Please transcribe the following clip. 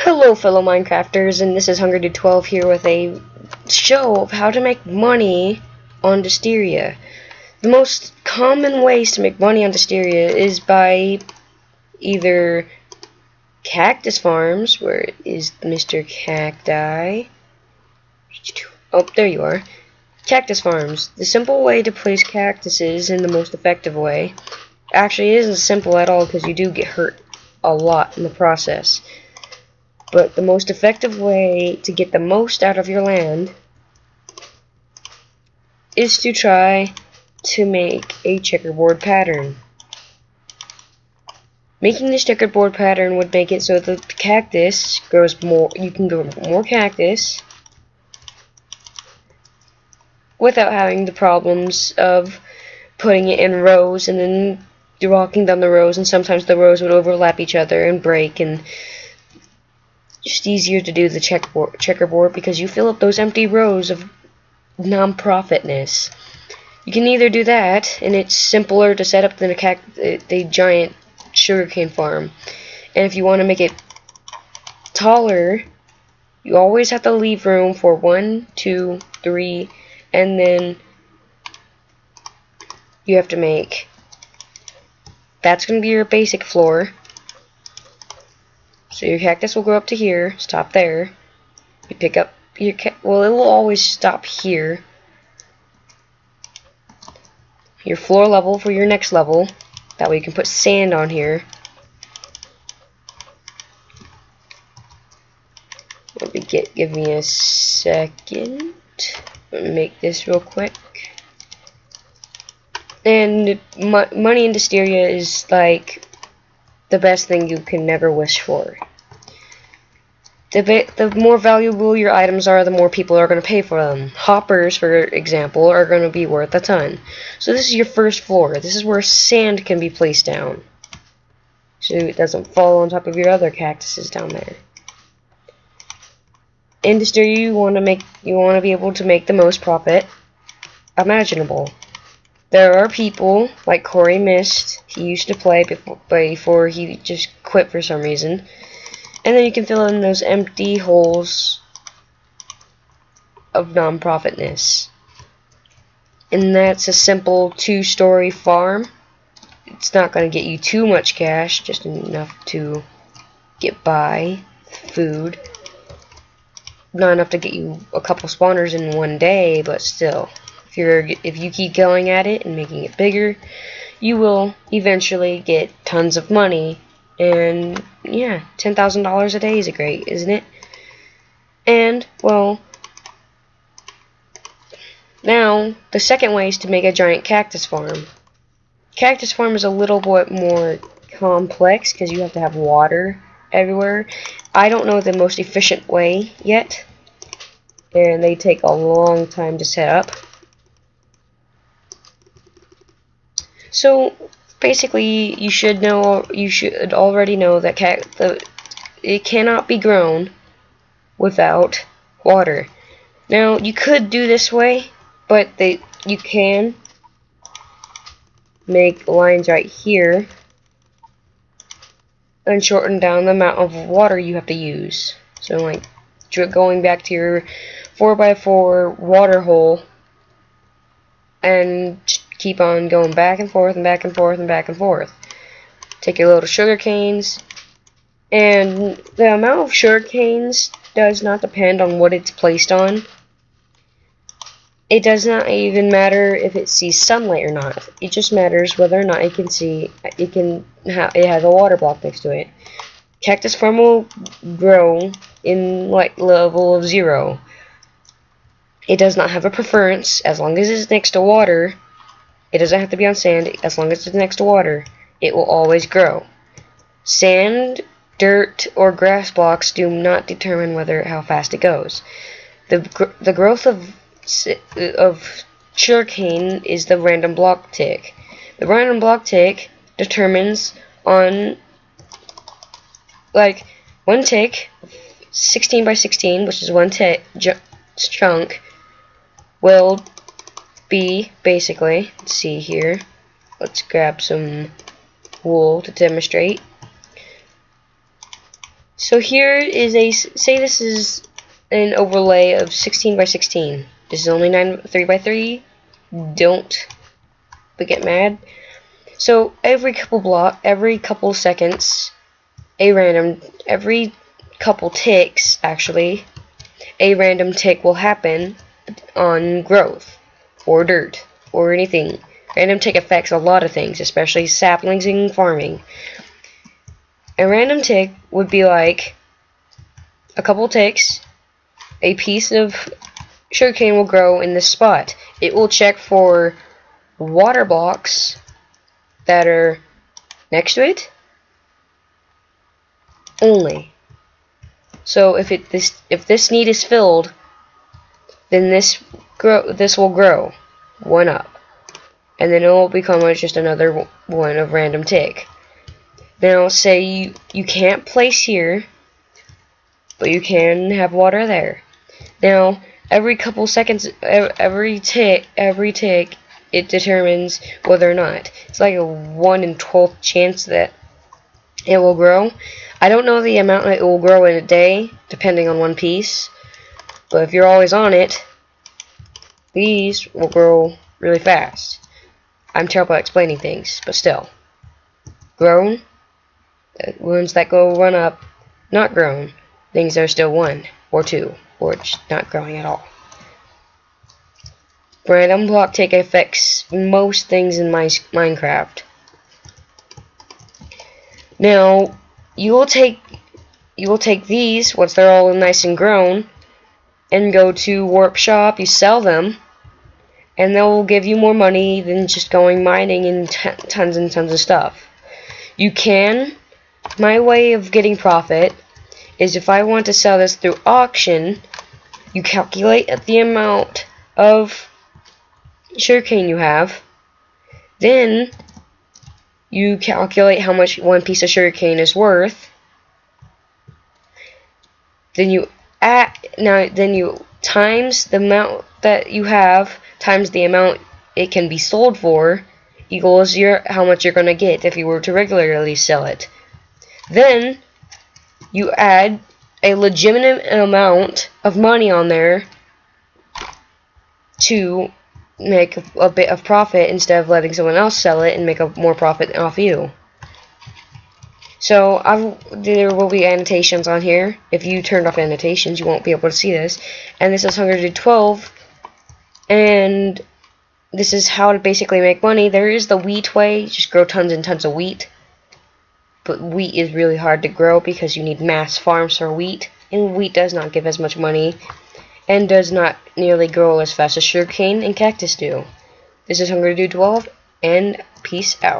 Hello fellow Minecrafters, and this is HungerDude12 here with a show of how to make money on Desteria. The most common ways to make money on Desteria is by either cactus farms, where is Mr. Cacti? Oh, there you are. Cactus farms. The simple way to place cactuses in the most effective way. Actually, it isn't simple at all because you do get hurt a lot in the process. But the most effective way to get the most out of your land is to try to make a checkerboard pattern. Making this checkerboard pattern would make it so that the cactus grows more. You can grow more cactus without having the problems of putting it in rows and then walking down the rows, and sometimes the rows would overlap each other and break, and just easier to do the checkerboard because you fill up those empty rows of non-profitness. You can either do that, and it's simpler to set up than a giant sugarcane farm. And if you want to make it taller, you always have to leave room for 1, 2, 3, and then you have to make. That's going to be your basic floor. So your cactus will grow up to here, stop there. You pick up your well, it will always stop here. Your floor level for your next level. That way you can put sand on here. Give me a second. Let me make this real quick. And money in Desteria is like the best thing you can never wish for. The more valuable your items are, the more people are going to pay for them. Hoppers, for example, are going to be worth a ton. So this is your first floor. This is where sand can be placed down, so it doesn't fall on top of your other cactuses down there. In Desteria, you want to be able to make the most profit imaginable. There are people like Corey Mist. He used to play before he just quit for some reason. And then you can fill in those empty holes of non-profitness. And that's a simple 2-story farm. It's not going to get you too much cash, just enough to get by food. Not enough to get you a couple spawners in one day, but still. If you keep going at it and making it bigger, you will eventually get tons of money. And yeah, $10,000 a day is great, isn't it? And well, now the second way is to make a giant cactus farm. Cactus farm is a little bit more complex because you have to have water everywhere. I don't know the most efficient way yet, and they take a long time to set up. So basically, you should already know that it cannot be grown without water. Now you could do this way, but you can make lines right here and shorten down the amount of water you have to use. So like going back to your 4x4 water hole and keep on going back and forth and back and forth and back and forth. Take your load of sugar canes, and the amount of sugar canes does not depend on what it's placed on. It does not even matter if it sees sunlight or not. It just matters whether or not it can see. It has a water block next to it. Cactus farm will grow in like level of 0. It does not have a preference as long as it's next to water. It doesn't have to be on sand. As long as it's next to water, it will always grow. Sand, dirt, or grass blocks do not determine how fast it goes. The growth of sugarcane is the random block tick. The random block tick determines on like one tick, 16 by 16, which is one chunk, will be basically, let's see here, let's grab some wool to demonstrate. So here is say this is an overlay of 16 by 16. This is only 3 by 3. Don't get mad. So every couple seconds, every couple ticks actually, a random tick will happen on growth or dirt or anything. Random tick affects a lot of things, especially saplings and farming. A random tick would be like a couple ticks, a piece of sugarcane will grow in this spot. It will check for water blocks that are next to it only. So if this need is filled, then this will grow one up, and then it will become just another one of random tick. Now say you can't place here, but you can have water there. Now every couple seconds, every tick, it determines whether or not. It's like a 1 in 12 chance that it will grow. I don't know the amount it will grow in a day, depending on one piece. But if you're always on it, these will grow really fast. I'm terrible at explaining things, but still. Grown, ones that go run up, not grown, things that are still 1 or 2, or just not growing at all. Random block tick affects most things in Minecraft. Now, you will take these once they're all nice and grown, and go to Warp Shop. You sell them, and they'll give you more money than just going mining and tons and tons of stuff. You can. My way of getting profit is if I want to sell this through auction, you calculate the amount of sugarcane you have, then you calculate how much one piece of sugarcane is worth, then you times the amount that you have times the amount it can be sold for equals how much you're going to get if you were to regularly sell it. Then you add a legitimate amount of money on there to make a bit of profit instead of letting someone else sell it and make more profit off you. So there will be annotations on here. If you turned off annotations, you won't be able to see this. And this is Hunger Dude 12, and this is how to basically make money. There is the wheat way, just grow tons and tons of wheat. But wheat is really hard to grow because you need mass farms for wheat, and wheat does not give as much money and does not nearly grow as fast as sugarcane and cactus do. This is Hunger Dude 12, and peace out.